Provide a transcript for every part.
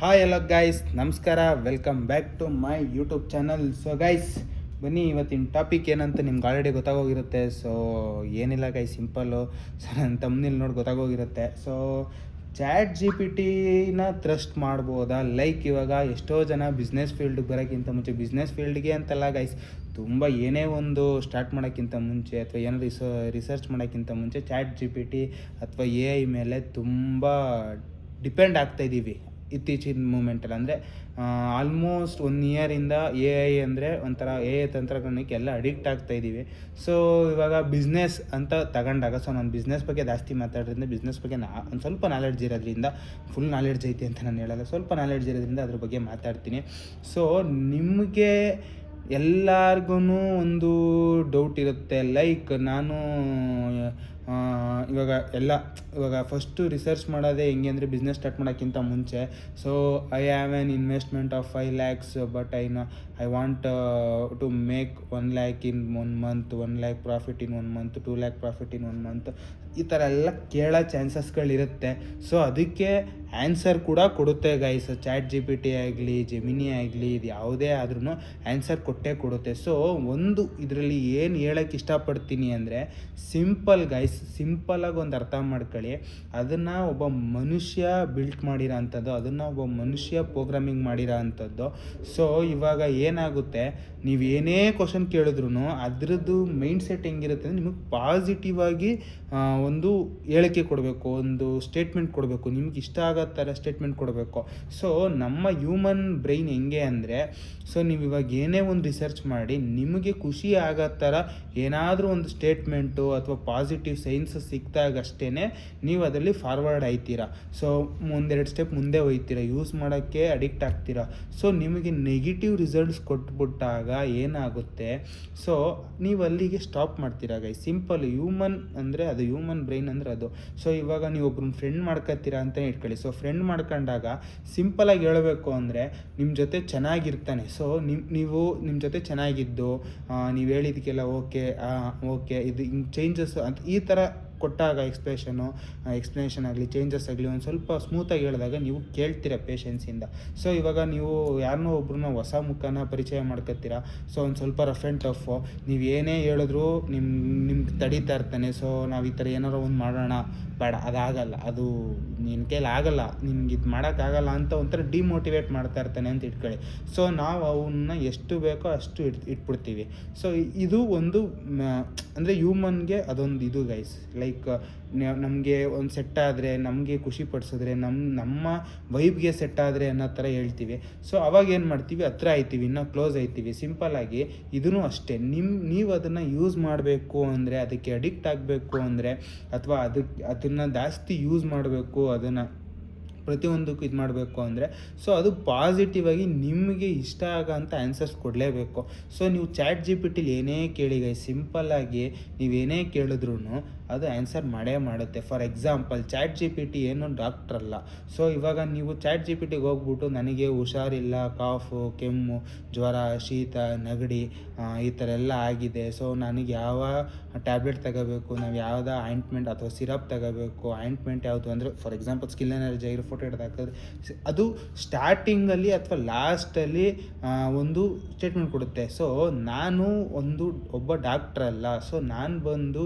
Hi ಎಲ್ಲ guys, ನಮಸ್ಕಾರ. Welcome back to my YouTube channel. So guys, ಬನ್ನಿ ಇವತ್ತಿನ ಟಾಪಿಕ್ ಏನಂತ ನಿಮ್ಗೆ ಆಲ್ರೆಡಿ ಗೊತ್ತಾಗೋಗಿರುತ್ತೆ. ಸೊ ಏನಿಲ್ಲ ಗೈಸ್, ಸಿಂಪಲ್ಲು. ಸೊ ನನ್ನ ತಮ್ಮನೇಲಿ ನೋಡಿ ಗೊತ್ತಾಗೋಗಿರುತ್ತೆ. ಸೊ ಚಾಟ್ ಜಿ ಪಿ ಟಿನ ಟ್ರಸ್ಟ್ ಮಾಡ್ಬೋದಾ? ಲೈಕ್ ಇವಾಗ ಎಷ್ಟೋ ಜನ ಬಿಸ್ನೆಸ್ ಫೀಲ್ಡ್ಗೆ ಬರೋಕ್ಕಿಂತ ಮುಂಚೆ, ಬಿಸ್ನೆಸ್ ಫೀಲ್ಡ್ಗೆ ಅಂತಲ್ಲ ಗೈಸ್, ತುಂಬ ಏನೇ ಒಂದು ಸ್ಟಾರ್ಟ್ ಮಾಡೋಕ್ಕಿಂತ ಮುಂಚೆ ಅಥವಾ ಏನೋ ರಿಸರ್ಚ್ ಮಾಡೋಕ್ಕಿಂತ ಮುಂಚೆ ಚಾಟ್ ಜಿ ಪಿ ಟಿ ಅಥವಾ ಎ ಐ ಮೇಲೆ ತುಂಬ ಡಿಪೆಂಡ್ ಆಗ್ತಾಯಿದ್ದೀವಿ ಇತ್ತೀಚಿನ ಮೂಮೆಂಟಲ್ಲಿ. ಅಂದರೆ ಆಲ್ಮೋಸ್ಟ್ 1 ಇಯರಿಂದ ಎ ಐ ಅಂದರೆ ಒಂಥರ ಎ ಐ ತಂತ್ರಜ್ಞಾನಕ್ಕೆ ಎಲ್ಲ ಅಡಿಕ್ಟ್ ಆಗ್ತಾಯಿದ್ದೀವಿ. ಸೊ ಇವಾಗ ಬಿಸ್ನೆಸ್ ಅಂತ ತಗೊಂಡಾಗ, ಸೊ ನಾನು ಬಿಸ್ನೆಸ್ ಬಗ್ಗೆ ಜಾಸ್ತಿ ಮಾತಾಡೋದ್ರಿಂದ, ಬಿಸ್ನೆಸ್ ಬಗ್ಗೆ ಒಂದು ಸ್ವಲ್ಪ ನಾಲೆಡ್ಜ್ ಇರೋದ್ರಿಂದ, ಫುಲ್ ನಾಲೆಡ್ಜ್ ಐತಿ ಅಂತ ನಾನು ಹೇಳಲ್ಲ, ಸ್ವಲ್ಪ ನಾಲೆಡ್ಜ್ ಇರೋದ್ರಿಂದ ಅದ್ರ ಬಗ್ಗೆ ಮಾತಾಡ್ತೀನಿ. ಸೊ ನಿಮಗೆ ಎಲ್ಲರಿಗೂ ಒಂದು ಡೌಟ್ ಇರುತ್ತೆ. ಲೈಕ್ ನಾನು ಇವಾಗ ಫಸ್ಟು ರಿಸರ್ಚ್ ಮಾಡೋದೇ ಹೆಂಗೆ ಅಂದರೆ, ಬಿಸ್ನೆಸ್ ಸ್ಟಾರ್ಟ್ ಮಾಡೋಕ್ಕಿಂತ ಮುಂಚೆ. So I have an investment of 5 lakhs, but I want to make 1 lakh in 1 month, 1 lakh profit in 1 month, 2 lakh profit in 1 month, ಈ ಥರ ಎಲ್ಲ ಕೇಳೋ ಚಾನ್ಸಸ್ಗಳಿರುತ್ತೆ. ಸೊ ಅದಕ್ಕೆ ಆನ್ಸರ್ ಕೂಡ ಕೊಡುತ್ತೆ guys. Chat G P T ಆಗಲಿ, ಜೆಮಿನಿ ಆಗಲಿ, ಇದು ಯಾವುದೇ ಆದ್ರೂ ಆನ್ಸರ್ ಕೊಟ್ಟೇ ಕೊಡುತ್ತೆ. ಸೊ ಒಂದು ಇದರಲ್ಲಿ ಏನು ಹೇಳೋಕ್ಕೆ ಇಷ್ಟಪಡ್ತೀನಿ ಅಂದರೆ, ಸಿಂಪಲ್ ಗೈಸ್, ಸಿಂಪಲಾಗಿ ಒಂದು ಅರ್ಥ ಮಾಡ್ಕೊಳ್ಳಿ. ಅದನ್ನು ಒಬ್ಬ ಮನುಷ್ಯ ಬಿಲ್ಟ್ ಮಾಡಿರೋ ಅಂಥದ್ದು, ಅದನ್ನು ಒಬ್ಬ ಮನುಷ್ಯ ಪ್ರೋಗ್ರಾಮಿಂಗ್ ಮಾಡಿರೋ ಅಂಥದ್ದು. ಸೊ ಇವಾಗ ಏನಾಗುತ್ತೆ, ನೀವು ಏನೇ ಕ್ವಶನ್ ಕೇಳಿದ್ರು ಅದರದ್ದು ಮೈಂಡ್ ಸೆಟ್ ಹೆಂಗಿರುತ್ತೆ ಅಂದರೆ, ನಿಮಗೆ ಪಾಸಿಟಿವ್ ಆಗಿ ಒಂದು ಹೇಳಿಕೆ ಕೊಡಬೇಕು, ಒಂದು ಸ್ಟೇಟ್ಮೆಂಟ್ ಕೊಡಬೇಕು, ನಿಮ್ಗೆ ಇಷ್ಟ ಆಗೋ ಥರ ಸ್ಟೇಟ್ಮೆಂಟ್ ಕೊಡಬೇಕು. ಸೊ ನಮ್ಮ ಹ್ಯೂಮನ್ ಬ್ರೈನ್ ಹೆಂಗೆ ಅಂದರೆ, ಸೊ ನೀವು ಇವಾಗ ಏನೇ ಒಂದು ರಿಸರ್ಚ್ ಮಾಡಿ ನಿಮಗೆ ಖುಷಿ ಆಗೋ ಥರ ಏನಾದರೂ ಒಂದು ಸ್ಟೇಟ್ಮೆಂಟು ಅಥವಾ ಪಾಸಿಟಿವ್ ಸೈನ್ಸ್ ಸಿಕ್ಕಿದಾಗಷ್ಟೇ ನೀವು ಅದರಲ್ಲಿ ಫಾರ್ವರ್ಡ್ ಆಯ್ತೀರಾ. ಸೊ ಒಂದೆರಡು ಸ್ಟೆಪ್ ಮುಂದೆ ಹೋಗ್ತೀರಾ, ಯೂಸ್ ಮಾಡೋಕ್ಕೆ ಅಡಿಕ್ಟ್ ಆಗ್ತೀರಾ. ಸೊ ನಿಮಗೆ ನೆಗೆಟಿವ್ ರಿಸಲ್ಟ್ಸ್ ಕೊಟ್ಬಿಟ್ಟಾಗ ಏನಾಗುತ್ತೆ, ಸೊ ನೀವು ಅಲ್ಲಿಗೆ ಸ್ಟಾಪ್ ಮಾಡ್ತೀರಾ ಗೈ. ಸಿಂಪಲ್, ಹ್ಯೂಮನ್ ಅಂದರೆ ಅದು, ಹ್ಯೂಮನ್ ಬ್ರೈನ್ ಅಂದರೆ ಅದು. ಸೊ ಇವಾಗ ನೀವು ಒಬ್ರನ್ನ ಫ್ರೆಂಡ್ ಮಾಡ್ಕೊತೀರಾ ಅಂತ ಇಟ್ಕೊಳ್ಳಿ. ಸೊ ಫ್ರೆಂಡ್ ಮಾಡ್ಕೊಂಡಾಗ ಸಿಂಪಲಾಗಿ ಹೇಳಬೇಕು ಅಂದರೆ, ನಿಮ್ಮ ಜೊತೆ ಚೆನ್ನಾಗಿರ್ತಾನೆ. ಸೊ ನೀವು ನಿಮ್ಮ ಜೊತೆ ಚೆನ್ನಾಗಿದ್ದು ನೀವು ಹೇಳಿದ್ದಕ್ಕೆಲ್ಲ ಓಕೆ ಇದು ಹಿಂಗೆ ಚೇಂಜಸ್ ಅಂತ ಈ ಥರ ಕೊಟ್ಟಾಗ ಎಕ್ಸ್ಪ್ಲನೇಷನ್ ಆಗಲಿ, ಚೇಂಜಸ್ ಆಗಲಿ, ಒಂದು ಸ್ವಲ್ಪ ಸ್ಮೂತಾಗಿ ಹೇಳಿದಾಗ ನೀವು ಕೇಳ್ತೀರ ಪೇಷನ್ಸಿಂದ. ಸೊ ಇವಾಗ ನೀವು ಯಾರನ್ನೋ ಒಬ್ರನ್ನ ಹೊಸ ಮುಖನ ಪರಿಚಯ ಮಾಡ್ಕೊತೀರಾ. ಸೊ ಒಂದು ಸ್ವಲ್ಪ ರಫ್ ಆ್ಯಂಡ್ ಟಫು, ನೀವು ಏನೇ ಹೇಳಿದ್ರು ನಿಮ್ಗೆ ತಡೀತಾ ಇರ್ತಾನೆ. ಸೊ ನಾವು ಈ ಥರ ಏನಾರು ಒಂದು ಮಾಡೋಣ, ಬೇಡ ಅದಾಗಲ್ಲ, ಅದು ನಿನ್ನ ಕೈಲಿ ಆಗಲ್ಲ, ನಿಮ್ಗೆ ಇದು ಮಾಡೋಕ್ಕಾಗಲ್ಲ ಅಂತ ಒಂಥರ ಡಿಮೋಟಿವೇಟ್ ಮಾಡ್ತಾ ಇರ್ತಾನೆ ಅಂತ ಇಟ್ಕೊಳ್ಳಿ. ಸೊ ನಾವು ಅವನ್ನ ಎಷ್ಟು ಬೇಕೋ ಅಷ್ಟು ಇಟ್ಬಿಡ್ತೀವಿ. ಸೊ ಇದು ಒಂದು ಅಂದರೆ ಹ್ಯೂಮನ್ಗೆ ಅದೊಂದು ಇದು ಗೈಸ್. ಲೈಕ್ ನಮಗೆ ಒಂದು ಸೆಟ್ ಆದರೆ, ನಮಗೆ ಖುಷಿ ಪಡಿಸಿದ್ರೆ, ನಮ್ಮ ವೈಬ್ಗೆ ಸೆಟ್ ಆದರೆ ಅನ್ನೋ ಥರ ಹೇಳ್ತೀವಿ. ಸೊ ಅವಾಗ ಏನು ಮಾಡ್ತೀವಿ, ಹತ್ರ ಆಯ್ತೀವಿ, ಇನ್ನೂ ಕ್ಲೋಸ್ ಆಯ್ತೀವಿ. ಸಿಂಪಲ್ಲಾಗಿ ಇದೂ ಅಷ್ಟೇ. ನೀವು ಅದನ್ನು ಯೂಸ್ ಮಾಡಬೇಕು ಅಂದರೆ, ಅದಕ್ಕೆ ಅಡಿಕ್ಟ್ ಆಗಬೇಕು ಅಂದರೆ, ಅಥವಾ ಅದನ್ನು ಜಾಸ್ತಿ ಯೂಸ್ ಮಾಡಬೇಕು, ಅದನ್ನು ಪ್ರತಿಯೊಂದಕ್ಕೂ ಇದು ಮಾಡಬೇಕು ಅಂದರೆ, ಸೊ ಅದು ಪಾಸಿಟಿವ್ ಆಗಿ ನಿಮಗೆ ಇಷ್ಟ ಆಗೋಂಥ ಆನ್ಸರ್ಸ್ ಕೊಡಲೇಬೇಕು. ಸೊ ನೀವು ಚಾಟ್ ಜಿ ಪಿ ಟಿಲಿ ಏನೇ ಕೇಳಿ ಗೈಸ್, ಸಿಂಪಲ್ಲಾಗಿ ನೀವೇನೇ ಕೇಳಿದ್ರೂ ಅದು ಆನ್ಸರ್ ಮಾಡೇ ಮಾಡುತ್ತೆ. For example, chat G P T ಏನು ಡಾಕ್ಟ್ರ್ ಅಲ್ಲ. ಸೊ ಇವಾಗ ನೀವು ಚಾಟ್ ಜಿ ಪಿ ಟಿಗೆ ಹೋಗ್ಬಿಟ್ಟು, ನನಗೆ ಹುಷಾರಿಲ್ಲ, ಕಾಫು, ಕೆಮ್ಮು, ಜ್ವರ, ಶೀತ, ನೆಗಡಿ ಈ ಥರ ಎಲ್ಲ ಆಗಿದೆ, ಸೊ ನನಗೆ ಯಾವ ಟ್ಯಾಬ್ಲೆಟ್ ತಗೋಬೇಕು, ನಾವು ಯಾವುದೋ ಆಯಿಂಟ್ಮೆಂಟ್ ಅಥವಾ ಸಿರಪ್ ತಗೋಬೇಕು, ಆಯಿಂಟ್ಮೆಂಟ್ ಯಾವುದು ಅಂದರೆ, ಫಾರ್ ಎಕ್ಸಾಂಪಲ್ ಸ್ಕಿನ್ ಎನರ್ಜಿ ಆಗಿರೋ ಫೋಟೋ ಹಿಡ್ದು ಹಾಕಿದ್ರೆ ಅದು ಸ್ಟಾರ್ಟಿಂಗಲ್ಲಿ ಅಥವಾ ಲಾಸ್ಟಲ್ಲಿ ಒಂದು ಸ್ಟೇಟ್ಮೆಂಟ್ ಕೊಡುತ್ತೆ. ಸೊ ನಾನು ಒಬ್ಬ ಡಾಕ್ಟ್ರ್ ಅಲ್ಲ. ಸೊ ನಾನು ಬಂದು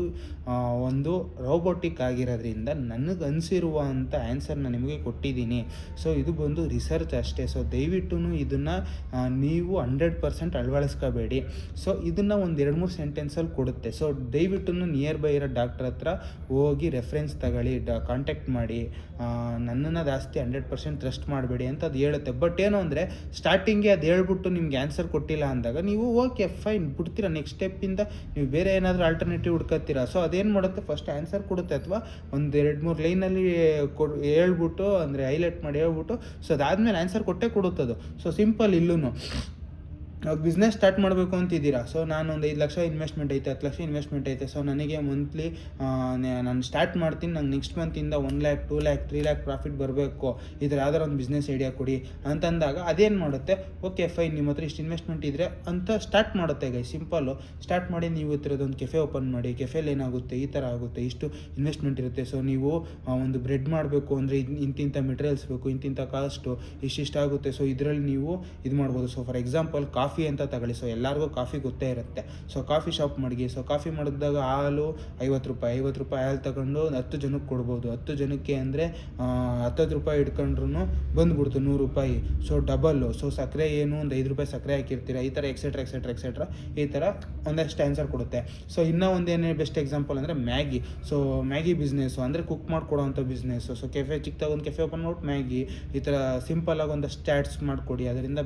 ಒಂದು ರೋಬೋಟಿಕ್ ಆಗಿರೋದ್ರಿಂದ ನನಗೆ ಅನಿಸಿರುವಂಥ ಆನ್ಸರ್ನ ನಿಮಗೆ ಕೊಟ್ಟಿದ್ದೀನಿ. ಸೊ ಇದು ಬಂದು ರಿಸರ್ಚ್ ಅಷ್ಟೇ. ಸೊ ದಯವಿಟ್ಟು ಇದನ್ನು ನೀವು 100% ಅಳವಡಿಸ್ಕೋಬೇಡಿ. ಸೊ ಇದನ್ನು ಒಂದು 2-3 ಸೆಂಟೆನ್ಸಲ್ಲಿ ಕೊಡುತ್ತೆ. ಸೊ ದಯವಿಟ್ಟು ನಿಯರ್ ಬೈ ಇರೋ ಡಾಕ್ಟ್ರ್ ಹತ್ರ ಹೋಗಿ ರೆಫರೆನ್ಸ್ ತಗೊಳ್ಳಿ, ಕಾಂಟ್ಯಾಕ್ಟ್ ಮಾಡಿ, ನನ್ನನ್ನು ಜಾಸ್ತಿ 100% ಟ್ರಸ್ಟ್ ಮಾಡಬೇಡಿ ಅಂತ ಅದು ಹೇಳುತ್ತೆ. ಬಟ್ ಏನು ಅಂದರೆ, ಸ್ಟಾರ್ಟಿಂಗ್ಗೆ ಅದು ಹೇಳ್ಬಿಟ್ಟು ನಿಮ್ಗೆ ಆನ್ಸರ್ ಕೊಟ್ಟಿಲ್ಲ ಅಂದಾಗ ನೀವು ಓಕೆ ಫೈನ್ ಬಿಡ್ತೀರಾ. ನೆಕ್ಸ್ಟ್ ಸ್ಟೆಪ್ಪಿಂದ ನೀವು ಬೇರೆ ಏನಾದರೂ ಆಲ್ಟರ್ನೇಟಿವ್ ಹುಡ್ಕೊತೀರಾ. ಸೊ ಅದೇನು ಮಾಡುತ್ತೆ, ಫಸ್ಟ್ ಆನ್ಸರ್ ಕೊಡುತ್ತೆ, ಅಥವಾ ಒಂದು 2-3 ಲೈನಲ್ಲಿ ಹೇಳ್ಬಿಟ್ಟು, ಅಂದರೆ ಹೈಲೈಟ್ ಮಾಡಿ ಹೇಳ್ಬಿಟ್ಟು, ಸೊ ಅದಾದಮೇಲೆ ಆನ್ಸರ್ ಕೊಟ್ಟೇ ಕೊಡುತ್ತದು. ಸೊ ಸಿಂಪಲ್ ಇಲ್ಲೂ ಬಿಸ್ನೆಸ್ ಸ್ಟಾರ್ಟ್ ಮಾಡಬೇಕು ಅಂತಿದ್ದೀರಾ. ಸೊ ನಾನು ಒಂದು 5 ಲಕ್ಷ ಇನ್ವೆಸ್ಟ್ಮೆಂಟ್ ಐತೆ, 10 ಲಕ್ಷ ಇನ್ವೆಸ್ಟ್ಮೆಂಟ್ ಐತೆ. ಸೊ ನನಗೆ ಮಂತ್ಲಿ ನಾನು ಸ್ಟಾರ್ಟ್ ಮಾಡ್ತೀನಿ, ನಂಗೆ ನೆಕ್ಸ್ಟ್ ಮಂತಿಂದ 1 ಲ್ಯಾಕ್ 2 ಲ್ಯಾಕ್ 3 ಲ್ಯಾಕ್ ಪ್ರಾಫಿಟ್ ಬರಬೇಕು, ಈ ಥರ ಯಾವ್ದಾರು ಒಂದು ಬಿಸ್ನೆಸ್ ಐಡಿಯಾ ಕೊಡಿ ಅಂತಂದಾಗ ಅದೇನು ಮಾಡುತ್ತೆ, ಓಕೆ ಫೈನ್, ನಿಮ್ಮ ಹತ್ರ ಇಷ್ಟು ಇನ್ವೆಸ್ಟ್ಮೆಂಟ್ ಇದ್ದರೆ ಅಂತ ಸ್ಟಾರ್ಟ್ ಮಾಡುತ್ತೆ ಗೈ. ಸಿಂಪಲ್ಲು ಸ್ಟಾರ್ಟ್ ಮಾಡಿ ನೀವು ಒಂದು ಕೆಫೆ ಓಪನ್ ಮಾಡಿ. ಕೆಫೆಲಿ ಏನಾಗುತ್ತೆ, ಈ ಥರ ಆಗುತ್ತೆ, ಇಷ್ಟು ಇನ್ವೆಸ್ಟ್ಮೆಂಟ್ ಇರುತ್ತೆ. ಸೊ ನೀವು ಒಂದು ಬ್ರೆಡ್ ಮಾಡಬೇಕು ಅಂದರೆ ಇಂತಿಂಥ ಮೆಟೀರಿಯಲ್ಸ್ ಬೇಕು, ಇಂತಿಂಥ ಕಾಸ್ಟು ಇಷ್ಟಿಷ್ಟಾಗುತ್ತೆ. ಸೊ ಇದರಲ್ಲಿ ನೀವು ಇದು ಮಾಡ್ಬೋದು. ಸೊ ಫಾರ್ ಎಕ್ಸಾಂಪಲ್ ಕಾಫಿ ಅಂತ ತಗೊಳ್ಳಿ. ಸೊ ಎಲ್ಲರಿಗೂ ಕಾಫಿ ಗೊತ್ತೇ ಇರುತ್ತೆ. ಸೊ ಕಾಫಿ ಶಾಪ್ ಮಾಡಿ. ಸೊ ಕಾಫಿ ಮಾಡಿದಾಗ ಹಾಲು 50 ರೂಪಾಯಿ ಹಾಲು ತಗೊಂಡು 10 ಜನಕ್ಕೆ ಕೊಡ್ಬೋದು. 10 ಜನಕ್ಕೆ ಅಂದರೆ 10 ರೂಪಾಯಿ ಇಟ್ಕೊಂಡ್ರು ಬಂದ್ಬಿಡ್ತು 100 ರೂಪಾಯಿ. So double. ಸೊ ಸಕ್ಕರೆ ಏನು ಒಂದು 5 ರೂಪಾಯಿ ಸಕ್ಕರೆ ಹಾಕಿರ್ತೀರ, ಈ ಥರ ಎಕ್ಸೆಟ್ರಾ ಈ ಥರ ಒಂದಷ್ಟು ಆನ್ಸರ್ ಕೊಡುತ್ತೆ. ಸೊ ಇನ್ನೂ ಒಂದೇನೇ ಬೆಸ್ಟ್ ಎಕ್ಸಾಂಪಲ್ ಅಂದರೆ ಮ್ಯಾಗಿ. ಸೊ ಮ್ಯಾಗಿ ಬಿಸ್ನೆಸ್ಸು ಅಂದರೆ ಕುಕ್ ಮಾಡ್ಕೊಡೋವಂಥ ಬಿಸ್ನೆಸ್ಸು. ಸೊ ಚಿಕ್ಕದಾಗ ಒಂದು ಕೆಫೆ ಓಪನ್ ಮಾಡ್ಬಿಟ್ಟು ಮ್ಯಾಗಿ ಈ ಥರ ಸಿಂಪಲಾಗಿ ಒಂದಷ್ಟು ಸ್ಟ್ಯಾಟ್ಸ್ ಮಾಡಿಕೊಡಿ, ಅದರಿಂದ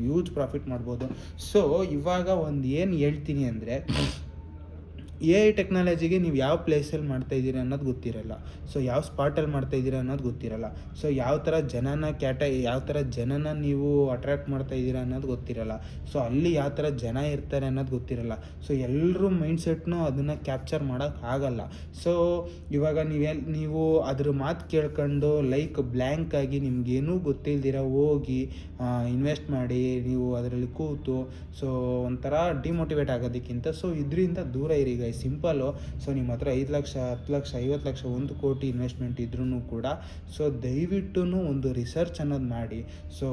ಹ್ಯೂಜ್ ಪ್ರಾಫಿಟ್ ಮಾಡ್ಬೋದು. ಸೊ ಇವಾಗ ಒಂದು ಏನು ಹೇಳ್ತೀನಿ ಅಂದರೆ, AI ಟೆಕ್ನಾಲಜಿಗೆ ನೀವು ಯಾವ ಪ್ಲೇಸಲ್ಲಿ ಮಾಡ್ತಾಯಿದ್ದೀರಿ ಅನ್ನೋದು ಗೊತ್ತಿರಲ್ಲ. ಸೊ ಯಾವ ಸ್ಪಾಟಲ್ಲಿ ಮಾಡ್ತಾಯಿದ್ದೀರಾ ಅನ್ನೋದು ಗೊತ್ತಿರಲ್ಲ. ಸೊ ಯಾವ ಥರ ಜನನ ನೀವು ಅಟ್ರ್ಯಾಕ್ಟ್ ಮಾಡ್ತಾಯಿದ್ದೀರಾ ಅನ್ನೋದು ಗೊತ್ತಿರಲ್ಲ. ಸೊ ಅಲ್ಲಿ ಯಾವ ಥರ ಜನ ಇರ್ತಾರೆ ಅನ್ನೋದು ಗೊತ್ತಿರಲ್ಲ. ಸೊ ಎಲ್ಲರೂ ಮೈಂಡ್ಸೆಟ್ನೂ ಅದನ್ನು ಕ್ಯಾಪ್ಚರ್ ಮಾಡೋಕ್ಕಾಗಲ್ಲ. ಸೊ ಇವಾಗ ನೀವು ಅದ್ರ ಮಾತು ಕೇಳ್ಕೊಂಡು ಬ್ಲ್ಯಾಂಕಾಗಿ ನಿಮಗೇನೂ ಗೊತ್ತಿಲ್ದಿರ ಹೋಗಿ ಇನ್ವೆಸ್ಟ್ ಮಾಡಿ ನೀವು ಅದರಲ್ಲಿ ಕೂತು ಸೊ ಒಂಥರ ಡಿಮೋಟಿವೇಟ್ ಆಗೋದಕ್ಕಿಂತ ಸೊ ಇದರಿಂದ ದೂರ ಇರಿ ಗೈ. ಸಿಂಪಲ್ಲು. ಸೊ ನಿಮ್ಮ ಹತ್ರ 5 ಲಕ್ಷ 10 ಲಕ್ಷ 50 ಲಕ್ಷ 1 ಕೋಟಿ ಇನ್ವೆಸ್ಟ್ಮೆಂಟ್ ಇದ್ರೂ ಕೂಡ ಸೊ ದಯವಿಟ್ಟು ಒಂದು ರಿಸರ್ಚ್ ಅನ್ನೋದು ಮಾಡಿ. ಸೊ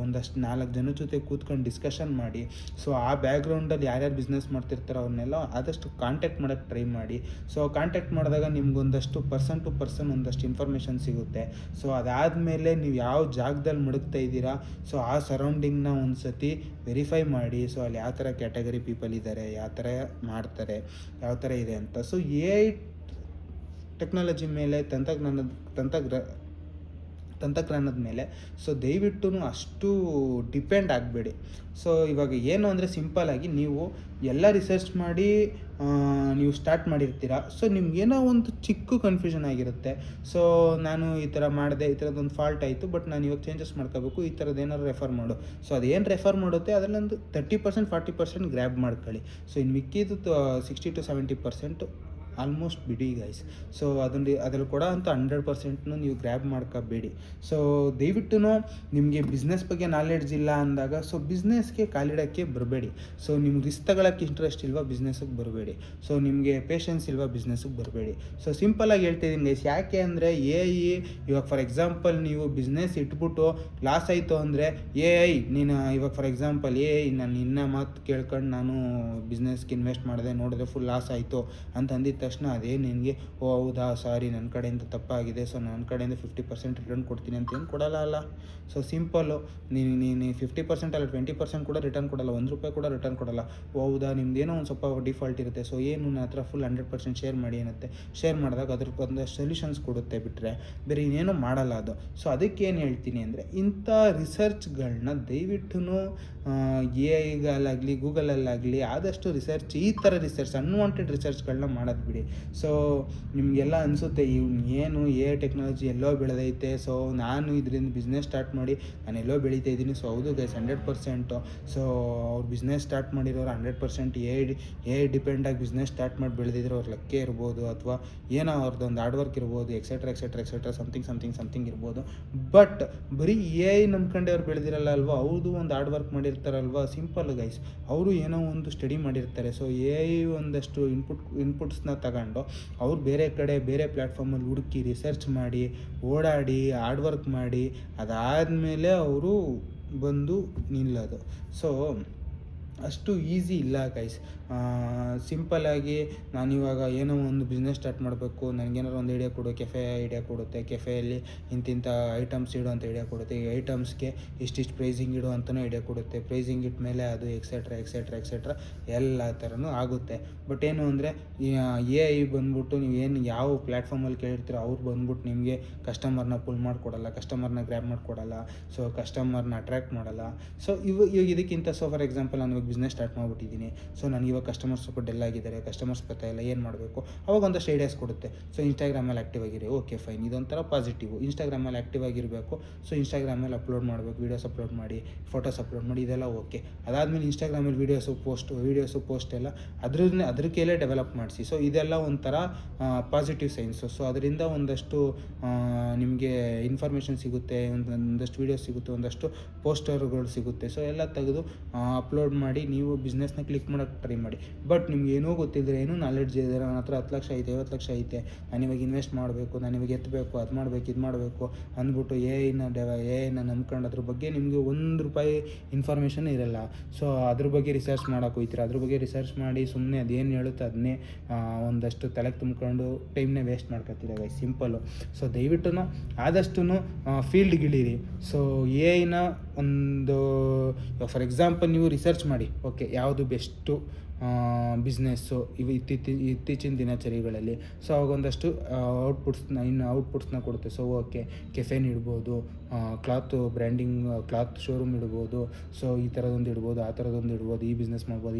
ಒಂದಷ್ಟು 4 ಜನದ ಜೊತೆ ಕೂತ್ಕೊಂಡು ಡಿಸ್ಕಷನ್ ಮಾಡಿ. ಸೊ ಆ ಬ್ಯಾಕ್ಗ್ರೌಂಡಲ್ಲಿ ಯಾರ್ಯಾರು ಬಿಸ್ನೆಸ್ ಮಾಡ್ತಿರ್ತಾರೋ ಅವ್ರನ್ನೆಲ್ಲ ಆದಷ್ಟು ಕಾಂಟ್ಯಾಕ್ಟ್ ಮಾಡೋಕ್ಕೆ ಟ್ರೈ ಮಾಡಿ. ಸೊ ಕಾಂಟ್ಯಾಕ್ಟ್ ಮಾಡಿದಾಗ ನಿಮ್ಗೊಂದಷ್ಟು ಪರ್ಸನ್ ಟು ಪರ್ಸನ್ ಒಂದಷ್ಟು ಇನ್ಫಾರ್ಮೇಷನ್ ಸಿಗುತ್ತೆ. ಸೊ ಅದಾದಮೇಲೆ ನೀವು ಯಾವ ಜಾಗದಲ್ಲಿ ಮಡಗ್ತಾ ಇದ್ದೀರಾ ಸೊ ಆ ಸರೌಂಡಿಂಗ್ನ ಒಂದು ಸತಿ ವೆರಿಫೈ ಮಾಡಿ. ಸೊ ಅಲ್ಲಿ ಯಾವ ಥರ ಕ್ಯಾಟಗರಿ ಪೀಪಲ್ ಇದ್ದಾರೆ, ಯಾವ ಥರ ಮಾಡ್ತಾರೆ, ಯಾವ ಥರ ಇದೆ ಅಂತ. ಸೊ AI ಟೆಕ್ನಾಲಜಿ ಮೇಲೆ ತಂತ್ರಜ್ಞಾನದ ಮೇಲೆ ಸೊ ದಯವಿಟ್ಟು ಅಷ್ಟು ಡಿಪೆಂಡ್ ಆಗಬೇಡಿ. ಸೊ ಇವಾಗ ಏನು ಅಂದರೆ ಸಿಂಪಲಾಗಿ ನೀವು ಎಲ್ಲ ರಿಸರ್ಚ್ ಮಾಡಿ ನೀವು ಸ್ಟಾರ್ಟ್ ಮಾಡಿರ್ತೀರ. ಸೊ ನಿಮ್ಗೇನೋ ಒಂದು ಚಿಕ್ಕ ಕನ್ಫ್ಯೂಷನ್ ಆಗಿರುತ್ತೆ. ಸೊ ನಾನು ಈ ಥರ ಮಾಡಿದೆ, ಈ ಥರದ್ದೊಂದು ಫಾಲ್ಟ್ ಆಯಿತು, ಬಟ್ ನಾನು ಇವಾಗ ಚೇಂಜಸ್ ಮಾಡ್ಕೋಬೇಕು, ಈ ಥರದ್ದು ಏನಾದ್ರು ರೆಫರ್ ಮಾಡು. ಸೊ ಅದೇನು ರೆಫರ್ ಮಾಡುತ್ತೆ ಅದರಲ್ಲೊಂದು 30% 40% ಗ್ರ್ಯಾಬ್ ಮಾಡ್ಕೊಳ್ಳಿ. ಸೊ ಇನ್ನು ಮಿಕ್ಕಿದ್ದು 60 to 70% ಆಲ್ಮೋಸ್ಟ್ ಬಿಡಿ ಗೈಸ್. ಸೊ ಅದ್ರಲ್ಲಿ ಕೊಡೋ ಅಂಥ 100% ನೀವು ಗ್ರ್ಯಾಬ್ ಮಾಡ್ಕೋಬೇಡಿ. ಸೊ ದಯವಿಟ್ಟು ನಿಮಗೆ ಬಿಸ್ನೆಸ್ ಬಗ್ಗೆ ನಾಲೆಡ್ಜ್ ಇಲ್ಲ ಅಂದಾಗ ಸೊ ಬಿಸ್ನೆಸ್ಗೆ ಕಾಲಿಡೋಕ್ಕೆ ಬರಬೇಡಿ. ಸೊ ನಿಮ್ಗೆ ರಿಸ್ಕ್ ತಗೊಳ್ಳೋಕ್ಕೆ ಇಂಟ್ರೆಸ್ಟ್ ಇಲ್ವಾ, ಬಿಸ್ನೆಸ್ಸಿಗೆ ಬರಬೇಡಿ. ಸೊ ನಿಮಗೆ ಪೇಷನ್ಸ್ ಇಲ್ವಾ, ಬಿಸ್ನೆಸ್ಸಿಗೆ ಬರಬೇಡಿ. ಸೊ ಸಿಂಪಲಾಗಿ ಹೇಳ್ತಾಯಿದ್ದೀನಿ ಗೈಸ್. ಯಾಕೆ ಅಂದರೆ AI ಇವಾಗ ಫಾರ್ ಎಕ್ಸಾಂಪಲ್ ನೀವು ಬಿಸ್ನೆಸ್ ಇಟ್ಬಿಟ್ಟು ಲಾಸ್ ಆಯಿತು ಅಂದರೆ AI ನೀನು ಇವಾಗ ಫಾರ್ ಎಕ್ಸಾಂಪಲ್ AI ನಾನು ನಿನ್ನ ಮಾತು ಕೇಳ್ಕೊಂಡು ನಾನು ಬಿಸ್ನೆಸ್ಗೆ ಇನ್ವೆಸ್ಟ್ ಮಾಡಿದೆ, ನೋಡಿದ್ರೆ ಫುಲ್ ಲಾಸ್ ಆಯಿತು ಅಂತ ಅಂದಿದ್ದ ತಕ್ಷಣ ಅದೇ ನಿನಗೆ ಓ ಹೌದಾ ಸಾರಿ ನನ್ನ ಕಡೆಯಿಂದ ತಪ್ಪಾಗಿದೆ, ಸೊ ನನ್ನ ಕಡೆಯಿಂದ 50% ರಿಟರ್ನ್ ಕೊಡ್ತೀನಿ ಅಂತ ಏನು ಕೊಡಲ್ಲ ಅಲ್ಲ. ಸೊ ಸಿಂಪಲ್ಲು ನೀನು 50% ಅಲ್ಲ 20% ಕೂಡ ರಿಟರ್ನ್ ಕೊಡಲ್ಲ, 1 ರೂಪಾಯಿ ಕೂಡ ರಿಟರ್ನ್ ಕೊಡಲ್ಲ. ಹೌದಾ ನಿಮ್ದೇನೋ ಒಂದು ಸ್ವಲ್ಪ ಡಿಫಾಲ್ಟ್ ಇರುತ್ತೆ, ಸೊ ಏನು ನನ್ನ ಹತ್ರ ಫುಲ್ 100% ಶೇರ್ ಮಾಡಿ ಅನ್ನತ್ತೆ. ಶೇರ್ ಮಾಡಿದಾಗ ಅದ್ರ ಒಂದು ಸೊಲ್ಯೂಷನ್ಸ್ ಕೊಡುತ್ತೆ ಬಿಟ್ಟರೆ ಬೇರೆ ಇನ್ನೇನೋ ಮಾಡಲ್ಲ ಅದು. ಸೊ ಅದಕ್ಕೆ ಏನು ಹೇಳ್ತೀನಿ ಅಂದರೆ ಇಂಥ ರಿಸರ್ಚ್ಗಳನ್ನ ದಯವಿಟ್ಟು AIಗಲಾಗಲಿ ಗೂಗಲಲ್ಲಾಗಲಿ ಆದಷ್ಟು ರಿಸರ್ಚ್, ಈ ಥರ ರಿಸರ್ಚ್ ಅನ್ವಾಂಟೆಡ್ ರಿಸರ್ಚ್ಗಳನ್ನ ಮಾಡೋದು ಬಿಡಿ. ಸೊ ನಿಮಗೆಲ್ಲ ಅನಿಸುತ್ತೆ ಏನು AI ಟೆಕ್ನಾಲಜಿ ಎಲ್ಲೋ ಬೆಳೆದೈತೆ, ಸೊ ನಾನು ಇದರಿಂದ ಬಿಸ್ನೆಸ್ ಸ್ಟಾರ್ಟ್ ಮಾಡಿ ನಾನು ಎಲ್ಲೋ ಬೆಳೀತಾ ಇದ್ದೀನಿ. ಸೊ ಹೌದು ಗೈಸ್ 100%. ಸೊ ಅವ್ರು ಬಿಸ್ನೆಸ್ ಸ್ಟಾರ್ಟ್ ಮಾಡಿರೋರು 100% AI ಡಿಪೆಂಡಾಗಿ ಬಿಸ್ನೆಸ್ ಸ್ಟಾರ್ಟ್ ಮಾಡಿ ಬೆಳೆದಿದ್ರು ಅವ್ರ ಲಕ್ಕೇ ಇರ್ಬೋದು, ಅಥವಾ ಏನೋ ಅವ್ರದ್ದೊಂದು ಹಾರ್ಡ್ ವರ್ಕ್ ಇರ್ಬೋದು, ಎಕ್ಸೆಟ್ರಾ ಸಮಥಿಂಗ್ ಇರ್ಬೋದು. ಬಟ್ ಬರೀ AI ನಂಬ್ಕೊಂಡೆ ಅವ್ರು ಬೆಳೆದಿರಲ್ಲ ಅಲ್ವಾ, ಅವ್ರದ್ದು ಒಂದು ಹಾರ್ಡ್ ವರ್ಕ್ ಮಾಡಿರ್ತಾರಲ್ವಾ. ಸಿಂಪಲ್ ಗೈಸ್, ಅವರು ಏನೋ ಒಂದು ಸ್ಟಡಿ ಮಾಡಿರ್ತಾರೆ. ಸೊ AI ಒಂದಷ್ಟು ಇನ್ಪುಟ್ಸ್ನ ತಗೊಂಡು ಅವ್ರು ಬೇರೆ ಕಡೆ ಬೇರೆ ಪ್ಲ್ಯಾಟ್ಫಾರ್ಮಲ್ಲಿ ಹುಡುಕಿ ರಿಸರ್ಚ್ ಮಾಡಿ ಓಡಾಡಿ ಹಾರ್ಡ್ ವರ್ಕ್ ಮಾಡಿ ಅದಾದಮೇಲೆ ಅವರು ಬಂದು ನಿಲ್ಲೋದು. ಸೊ ಅಷ್ಟು ಈಸಿ ಇಲ್ಲ ಗೈಸ್. ಸಿಂಪಲ್ಲಾಗಿ ನಾನಿವಾಗ ಏನೋ ಒಂದು ಬಿಸ್ನೆಸ್ ಸ್ಟಾರ್ಟ್ ಮಾಡಬೇಕು, ನನಗೇನಾದ್ರು ಒಂದು ಐಡಿಯಾ ಕೊಡು, ಕೆಫೆ ಐಡಿಯಾ ಕೊಡುತ್ತೆ, ಕೆಫೆಯಲ್ಲಿ ಇಂತಿಂಥ ಐಟಮ್ಸ್ ಇಡು ಅಂತ ಐಡಿಯಾ ಕೊಡುತ್ತೆ. ಈ ಐಟಮ್ಸ್ಗೆ ಇಷ್ಟಿಷ್ಟು ಪ್ರೈಸಿಂಗ್ ಇಡು ಅಂತಲೂ ಐಡಿಯಾ ಕೊಡುತ್ತೆ. ಪ್ರೈಸಿಂಗ್ ಇಟ್ಟ ಮೇಲೆ ಅದು ಎಕ್ಸೆಟ್ರಾ ಎಲ್ಲ ಥರನೂ ಆಗುತ್ತೆ. ಬಟ್ ಏನು ಅಂದರೆ AI ಬಂದ್ಬಿಟ್ಟು ನೀವು ಯಾವ ಪ್ಲ್ಯಾಟ್ಫಾರ್ಮಲ್ಲಿ ಕೇಳಿರ್ತೀರೋ ಅವ್ರು ಬಂದ್ಬಿಟ್ಟು ನಿಮಗೆ ಕಸ್ಟಮರ್ನ ಪುಲ್ ಮಾಡಿಕೊಡಲ್ಲ, ಕಸ್ಟಮರ್ನ ಗ್ರ್ಯಾಬ್ ಮಾಡಿಕೊಡಲ್ಲ, ಸೊ ಕಸ್ಟಮರ್ನ ಅಟ್ರ್ಯಾಕ್ಟ್ ಮಾಡಲ್ಲ. ಸೊ ಇವಾಗ ಇದಕ್ಕಿಂತ ಸೊ ಫಾರ್ ಎಕ್ಸಾಂಪಲ್ ನಾನು ಬಿಸ್ನೆಸ್ ಸ್ಟಾರ್ಟ್ ಮಾಡಿಬಿಟ್ಟಿದ್ದೀನಿ, ಸೊ ನನಗೆ ಇವಾಗ ಕಸ್ಟಮರ್ಸ್ ಸ್ವಲ್ಪ ಡೆಲ್ ಆಗಿದ್ದಾರೆ, ಕಸ್ಟಮರ್ಸ್ ಬರ್ತಾ ಇಲ್ಲ, ಏನು ಮಾಡಬೇಕು, ಅವಾಗ ಒಂದಷ್ಟು ಐಡಿಯಾಸ್ ಕೊಡುತ್ತೆ. ಸೊ ಇನ್ಸ್ಟಾಗ್ರಾಮಲ್ಲಿ ಆ್ಯಕ್ಟಿವ್ ಆಗಿರಿ, ಓಕೆ ಫೈನ್, ಇದೊಂಥರ ಪಾಸಿಟಿವ್. ಇನ್ಸ್ಟಾಗ್ರಾಮಲ್ಲಿ ಆ್ಯಕ್ಟಿವ್ ಆಗಿರಬೇಕು, ಸೊ ಇನ್ಸ್ಟಾಗ್ರಾಮಲ್ಲಿ ಅಪ್ಲೋಡ್ ಮಾಡಬೇಕು, ವೀಡಿಯೋಸ್ ಅಪ್ಲೋಡ್ ಮಾಡಿ, ಫೋಟೋಸ್ ಅಪ್ಲೋಡ್ ಮಾಡಿ, ಇದೆಲ್ಲ ಓಕೆ. ಅದಾದಮೇಲೆ ಇನ್ಸ್ಟಾಗ್ರಾಮಲ್ಲಿ ವೀಡಿಯೋಸು ಪೋಸ್ಟ್ ಎಲ್ಲ ಅದಕ್ಕೆಲ್ಲೇ ಡೆವಲಪ್ ಮಾಡಿಸಿ. ಸೊ ಇದೆಲ್ಲ ಒಂಥರ ಪಾಸಿಟಿವ್ ಸೈನ್ಸು. ಸೊ ಅದರಿಂದ ಒಂದಷ್ಟು ನಿಮಗೆ ಇನ್ಫಾರ್ಮೇಷನ್ ಸಿಗುತ್ತೆ, ಒಂದಷ್ಟು ವೀಡಿಯೋಸ್ ಸಿಗುತ್ತೆ, ಒಂದಷ್ಟು ಪೋಸ್ಟರ್ಗಳು ಸಿಗುತ್ತೆ. ಸೊ ಎಲ್ಲ ತೆಗೆದು ಅಪ್ಲೋಡ್ ಮಾಡಿ ನೀವು ಬಿಸ್ನೆಸ್ನ ಕ್ಲಿಕ್ ಮಾಡೋಕ್ಕೆ ಟ್ರೈ ಮಾಡಿ. ಬಟ್ ನಿಮ್ಗೆ ಏನೂ ಗೊತ್ತಿಲ್ಲದ್ರೆ, ಏನೂ ನಾಲೆಡ್ಜ್ ಇದ್ದರೆ, ನನ್ನ ಹತ್ರ 10 ಲಕ್ಷ ಐತೆ, 50 ಲಕ್ಷ ಐತೆ, ನಾನು ಇವಾಗ ಇನ್ವೆಸ್ಟ್ ಮಾಡಬೇಕು, ನಾನು ಇವಾಗ ಎತ್ತಬೇಕು, ಅದು ಮಾಡಬೇಕು, ಇದು ಮಾಡಬೇಕು ಅಂದ್ಬಿಟ್ಟು ಎಐನ ನಂಬ್ಕೊಂಡು ಅದ್ರ ಬಗ್ಗೆ ನಿಮಗೆ ₹1 ಇನ್ಫಾರ್ಮೇಷನ್ ಇರಲ್ಲ. ಸೊ ಅದ್ರ ಬಗ್ಗೆ ರಿಸರ್ಚ್ ಮಾಡೋಕೆ ಹೋಗ್ತೀರ, ಅದ್ರ ಬಗ್ಗೆ ರಿಸರ್ಚ್ ಮಾಡಿ ಸುಮ್ಮನೆ ಅದೇನು ಹೇಳುತ್ತೆ ಅದನ್ನೇ ಒಂದಷ್ಟು ತಲೆಗೆ ತುಂಬ್ಕೊಂಡು ಟೈಮ್ನೇ ವೇಸ್ಟ್ ಮಾಡ್ಕೊತೀರ ಗೈಸ್, ಸಿಂಪಲ್ಲು. ಸೊ ದಯವಿಟ್ಟು ಆದಷ್ಟು ಫೀಲ್ಡ್ಗಿಳೀರಿ. ಸೊ ಎಐನ ಒಂದು ಫಾರ್ ಎಕ್ಸಾಂಪಲ್ ನೀವು ರಿಸರ್ಚ್ ಮಾಡಿ, ಓಕೆ ಯಾವುದು ಬೆಸ್ಟು ಬಿಸ್ನೆಸ್ಸು ಇತ್ತೀಚಿನ ದಿನಚರಿಗಳಲ್ಲಿ. ಸೊ ಅವಾಗೊಂದಷ್ಟು ಔಟ್ಪುಟ್ಸ್ನ ಕೊಡುತ್ತೆ. ಸೊ ಓಕೆ, ಕೆಫೆನ್ ಇಡ್ಬೋದು, ಕ್ಲಾತ್ ಬ್ರ್ಯಾಂಡಿಂಗ್, ಕ್ಲಾತ್ ಶೋರೂಮ್ ಇಡ್ಬೋದು, ಸೊ ಈ ಥರದೊಂದು ಇಡ್ಬೋದು, ಆ ಥರದೊಂದು ಇಡ್ಬೋದು, ಈ ಬಿಸ್ನೆಸ್ ಮಾಡ್ಬೋದು.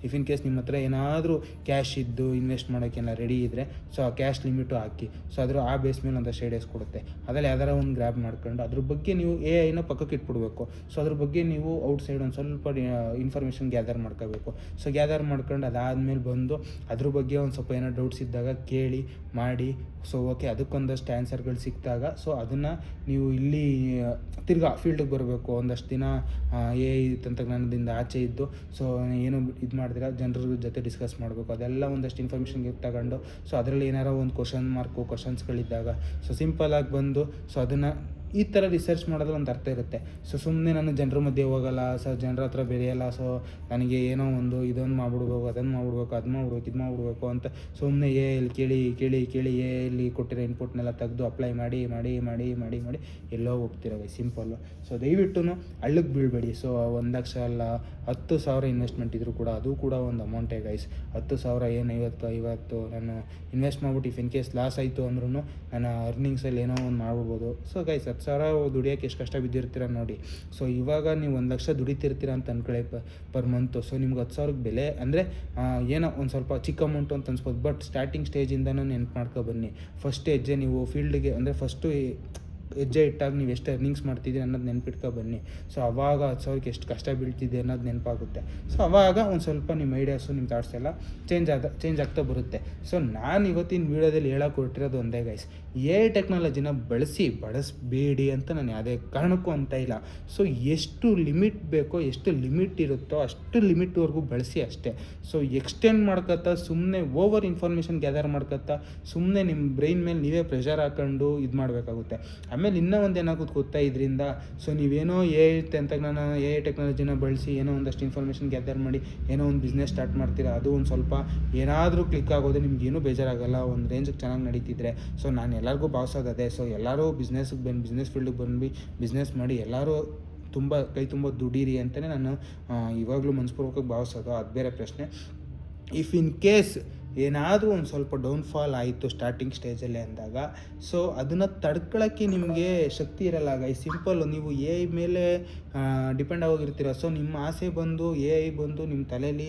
ಇಫ್ ಇನ್ ಕೇಸ್ ನಿಮ್ಮ ಹತ್ರ ಏನಾದರೂ ಕ್ಯಾಶ್ ಇದ್ದು ಇನ್ವೆಸ್ಟ್ ಮಾಡೋಕ್ಕೆಲ್ಲ ರೆಡಿ ಇದ್ದರೆ, ಸೊ ಆ ಕ್ಯಾಶ್ ಲಿಮಿಟು ಹಾಕಿ. ಸೊ ಆ ಬೇಸ್ ಮೇಲೆ ಒಂದಷ್ಟು ಐಡಿಯಾಸ್ ಕೊಡುತ್ತೆ. ಅದರಲ್ಲಿ ಯಾವ್ದಾರ ಒಂದು ಗ್ರ್ಯಾಬ್ ಮಾಡ್ಕೊಂಡು ಅದ್ರ ಬಗ್ಗೆ ನೀವು ಎಐನ ಪಕ್ಕಕ್ಕೆ ಇಟ್ಬಿಡ್ಬೇಕು. ಸೊ ಅದ್ರ ಬಗ್ಗೆ ನೀವು ಔಟ್ಸೈಡ್ ಒಂದು ಸ್ವಲ್ಪ ಇನ್ಫಾರ್ಮೇಷನ್ ಗ್ಯಾದರ್ ಮಾಡ್ಕೋಬೇಕು. ಸೊ ಗ್ಯಾದರ್ ಮಾಡ್ಕೊಂಡು ಅದಾದಮೇಲೆ ಬಂದು ಅದ್ರ ಬಗ್ಗೆ ಒಂದು ಸ್ವಲ್ಪ ಏನೋ ಡೌಟ್ಸ್ ಇದ್ದಾಗ ಕೇಳಿ ಮಾಡಿ. ಸೊ ಓಕೆ, ಅದಕ್ಕೊಂದಷ್ಟು ಆನ್ಸರ್ಗಳು ಸಿಕ್ಕಿದಾಗ ಸೊ ಅದನ್ನು ನೀವು ಇಲ್ಲಿ ತಿರ್ಗಾ ಫೀಲ್ಡಿಗೆ ಬರಬೇಕು. ಒಂದಷ್ಟು ದಿನ ಎಐ ತಂತ್ರಜ್ಞಾನದಿಂದ ಆಚೆ ಇದ್ದು, ಸೊ ಏನು ಇದು ಮಾಡಿದ್ರೆ ಜನರ ಜೊತೆ ಡಿಸ್ಕಸ್ ಮಾಡಬೇಕು. ಅದೆಲ್ಲ ಒಂದಷ್ಟು ಇನ್ಫಾರ್ಮೇಷನ್ ತಗೊಂಡು, ಸೊ ಅದರಲ್ಲಿ ಏನಾರೋ ಒಂದು ಕ್ವಶನ್ಸ್ಗಳಿದ್ದಾಗ ಸೊ ಸಿಂಪಲಾಗಿ ಬಂದು, ಸೊ ಅದನ್ನು ಈ ಥರ ರಿಸರ್ಚ್ ಮಾಡೋದ್ರಲ್ಲಿ ಒಂದು ಅರ್ಥ ಇರುತ್ತೆ. ಸೊ ಸುಮ್ಮನೆ ನಾನು ಜನರ ಮಧ್ಯೆ ಹೋಗಲ್ಲ, ಸೊ ಜನರ ಹತ್ರ ಬೆರೆಯಲ್ಲ, ಸೊ ನನಗೆ ಏನೋ ಒಂದು ಇದೊಂದು ಮಾಡ್ಬಿಡ್ಬೇಕು, ಅದನ್ನು ಮಾಡ್ಬಿಡ್ಬೇಕು, ಇದು ಮಾಡ್ಬಿಡ್ಬೇಕು ಅಂತ ಸುಮ್ಮನೆ ಕೇಳಿ ಎಲ್ಲಿ ಕೊಟ್ಟಿರೋ ಇನ್ಪುಟ್ನೆಲ್ಲ ತೆಗೆದು ಅಪ್ಲೈ ಮಾಡಿ ಎಲ್ಲೋ ಹೋಗ್ತಿರೋ ಸಿಂಪಲ್ಲು. ಸೊ ದಯವಿಟ್ಟು ಹಳ್ಳಕ್ಕೆ ಬೀಳಬೇಡಿ. ಸೊ 1 ಲಕ್ಷ ಅಲ್ಲ, 10,000 ಇನ್ವೆಸ್ಟ್ಮೆಂಟ್ ಇದ್ದರೂ ಕೂಡ ಅದು ಕೂಡ ಒಂದು ಅಮೌಂಟೇ ಗೈಸ್. 10,000 ಏನು 50 ನಾನು ಇನ್ವೆಸ್ಟ್ ಮಾಡ್ಬಿಟ್ಟು ಇಫ್ ಇನ್ ಕೇಸ್ ಲಾಸ್ ಆಯಿತು ಅಂದ್ರೂ ನಾನು ಅರ್ನಿಂಗ್ಸಲ್ಲಿ ಏನೋ ಒಂದು ಮಾಡ್ಬಿಡ್ಬೋದು. ಸೊ ಗೈಸ್ 10,000 ದುಡಿಯೋಕ್ಕೆ ಎಷ್ಟು ಕಷ್ಟ ಬಿದ್ದಿರ್ತೀರ ನೋಡಿ. ಸೊ ಇವಾಗ ನೀವು 1 ಲಕ್ಷ ದುಡಿತಿರ್ತೀರ ಅಂತ ಅಂದ್ಕೊಳ್ಳಿ ಪರ್ ಮಂತು. ಸೊ ನಿಮ್ಗೆ 10,000 ಬೆಲೆ ಅಂದರೆ ಏನೋ ಒಂದು ಸ್ವಲ್ಪ ಚಿಕ್ಕ ಅಮೌಂಟು ಅಂತ ಅನ್ಸ್ಬೋದು. ಬಟ್ ಸ್ಟಾರ್ಟಿಂಗ್ ಸ್ಟೇಜಿಂದನೂ ನೆನ್ಪು ಮಾಡ್ಕೊ ಬನ್ನಿ. ಫಸ್ಟ್ ಹೆಜ್ಜೆ ನೀವು ಫೀಲ್ಡ್ಗೆ ಅಂದರೆ ಫಸ್ಟು ಹೆಜ್ಜೆ ಇಟ್ಟಾಗ ನೀವು ಎಷ್ಟು ಅರ್ನಿಂಗ್ಸ್ ಮಾಡ್ತಿದ್ದೀರಿ ಅನ್ನೋದು ನೆನ್ಪಿಟ್ಕೊ ಬನ್ನಿ. ಸೊ ಅವಾಗ 10,000ಕ್ಕೆ ಎಷ್ಟು ಕಷ್ಟ ಬೀಳ್ತಿದೆ ಅನ್ನೋದು ನೆನಪಾಗುತ್ತೆ. ಸೊ ಅವಾಗ ಒಂದು ಸ್ವಲ್ಪ ನಿಮ್ಮ ಐಡಿಯಾಸು, ನಿಮ್ಮ ಥಾಟ್ಸ್ ಎಲ್ಲ ಚೇಂಜ್ ಆಗ್ತಾ ಬರುತ್ತೆ. ಸೊ ನಾನು ಇವತ್ತಿನ ವೀಡಿಯೋದಲ್ಲಿ ಹೇಳೋಕೆ ಹೊರಟಿರೋದು ಒಂದೇ ಗೈಸ್, ಎ ಟೆಕ್ನಾಲಜಿನ ಬಳಸಬೇಡಿ ಅಂತ ನಾನು ಯಾವುದೇ ಕಾರಣಕ್ಕೂ ಅಂತ ಇಲ್ಲ. ಸೊ ಎಷ್ಟು ಲಿಮಿಟ್ ಬೇಕೋ, ಎಷ್ಟು ಲಿಮಿಟ್ ಇರುತ್ತೋ ಅಷ್ಟು ಲಿಮಿಟ್ವರೆಗೂ ಬಳಸಿ ಅಷ್ಟೇ. ಸೊ ಎಕ್ಸ್ಟೆಂಡ್ ಮಾಡ್ಕೊತಾ ಸುಮ್ಮನೆ ಓವರ್ ಇನ್ಫಾರ್ಮೇಷನ್ ಗ್ಯಾದರ್ ಮಾಡ್ಕೊತಾ ಸುಮ್ಮನೆ ನಿಮ್ಮ ಬ್ರೈನ್ ಮೇಲೆ ನೀವೇ ಪ್ರೆಷರ್ ಹಾಕೊಂಡು ಇದು ಮಾಡಬೇಕಾಗುತ್ತೆ. ಆಮೇಲೆ ಇನ್ನೂ ಒಂದು ಏನಾಗುತ್ತೆ ಗೊತ್ತಾ ಇದರಿಂದ, ಸೊ ನೀವೇನೋ ಎ ಟೆಕ್ನಾಲಜಿನ ಬಳಸಿ ಏನೋ ಒಂದಷ್ಟು ಇನ್ಫಾರ್ಮೇಷನ್ ಗ್ಯಾದರ್ ಮಾಡಿ ಏನೋ ಒಂದು ಬಿಸ್ನೆಸ್ ಸ್ಟಾರ್ಟ್ ಮಾಡ್ತೀರಾ, ಅದು ಒಂದು ಸ್ವಲ್ಪ ಏನಾದರೂ ಕ್ಲಿಕ್ ಆಗೋದು ನಿಮ್ಗೇನೂ ಬೇಜಾರಾಗಲ್ಲ, ಒಂದು ರೇಂಜಿಗೆ ಚೆನ್ನಾಗಿ ನಡೀತಿದ್ರೆ. ಸೊ ನಾನು ಎಲ್ಲರಿಗೂ ಭಾವಿಸೋದೇ, ಸೊ ಎಲ್ಲರೂ ಬಿಸ್ನೆಸ್ ಫೀಲ್ಡಿಗೆ ಬಂದು ಬಿಸ್ನೆಸ್ ಮಾಡಿ ಎಲ್ಲರೂ ಕೈ ತುಂಬ ದುಡೀರಿ ಅಂತಲೇ ನಾನು ಇವಾಗಲೂ ಮನಸ್ಪೂರ್ವಕವಾಗಿ ಭಾವಿಸೋದು. ಅದು ಬೇರೆ ಪ್ರಶ್ನೆ. ಇಫ್ ಇನ್ ಕೇಸ್ ಏನಾದರೂ ಒಂದು ಸ್ವಲ್ಪ ಡೌನ್ಫಾಲ್ ಆಯಿತು ಸ್ಟಾರ್ಟಿಂಗ್ ಸ್ಟೇಜಲ್ಲಿ ಅಂದಾಗ, ಸೊ ಅದನ್ನು ತಡ್ಕೊಳ್ಳೋಕ್ಕೆ ನಿಮಗೆ ಶಕ್ತಿ ಇರಲ್ಲ ಗೈಸ್. ಸಿಂಪಲ್ಲು, ನೀವು ಎ ಐ ಮೇಲೆ ಡಿಪೆಂಡ್ ಆಗೋಗಿರ್ತೀರ. ಸೊ ನಿಮ್ಮ ಆಸೆ ಬಂದು ಎ ಐ ಬಂದು ನಿಮ್ಮ ತಲೆಯಲ್ಲಿ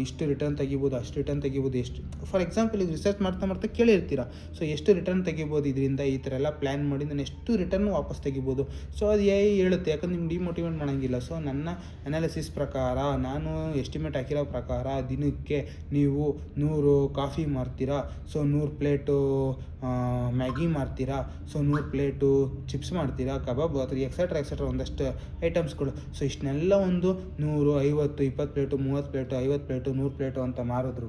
ಇಷ್ಟು ರಿಟರ್ನ್ ತೆಗಿಬೋದು, ಅಷ್ಟು ರಿಟರ್ನ್ ತೆಗಿಬೋದು, ಎಷ್ಟು ಫಾರ್ ಎಕ್ಸಾಂಪಲ್ ಈಗ ರಿಸರ್ಚ್ ಮಾಡ್ತಾ ಕೇಳಿರ್ತೀರ. ಸೊ ಎಷ್ಟು ರಿಟರ್ನ್ ತೆಗಿಬೋದು ಇದರಿಂದ, ಈ ಥರ ಎಲ್ಲ ಪ್ಲ್ಯಾನ್ ಮಾಡಿ ನಾನು ಎಷ್ಟು ರಿಟರ್ನು ವಾಪಸ್ ತೆಗಿಬೋದು. ಸೊ ಅದು ಎ ಐ ಹೇಳುತ್ತೆ, ಯಾಕಂದ್ರೆ ನಿಮ್ಗೆ ಡಿಮೋಟಿವೇಟ್ ಮಾಡೋಂಗಿಲ್ಲ. ಸೊ ನನ್ನ ಅನಾಲಿಸಿಸ್ ಪ್ರಕಾರ, ನಾನು ಎಸ್ಟಿಮೇಟ್ ಹಾಕಿರೋ ಪ್ರಕಾರ ದಿನಕ್ಕೆ ನೀವು 100 ಕಾಫಿ ಮಾರ್ತೀರಾ, ಸೊ 100 ಪ್ಲೇಟು ಮ್ಯಾಗಿ ಮಾರ್ತೀರಾ, ಸೊ 100 ಪ್ಲೇಟು ಚಿಪ್ಸ್ ಮಾಡ್ತೀರಾ, ಕಬಾಬ್ ಅಥವಾ ಎಕ್ಸೆಟ್ರಾ ಒಂದಷ್ಟು ಐಟಮ್ಸ್ಗಳು. ಸೊ ಇಷ್ಟನ್ನೆಲ್ಲ ಒಂದು 100, 50, 20 ಪ್ಲೇಟು, 30 ಪ್ಲೇಟು, 50 ಪ್ಲೇಟು, 100 ಪ್ಲೇಟು ಅಂತ ಮಾರಿದ್ರು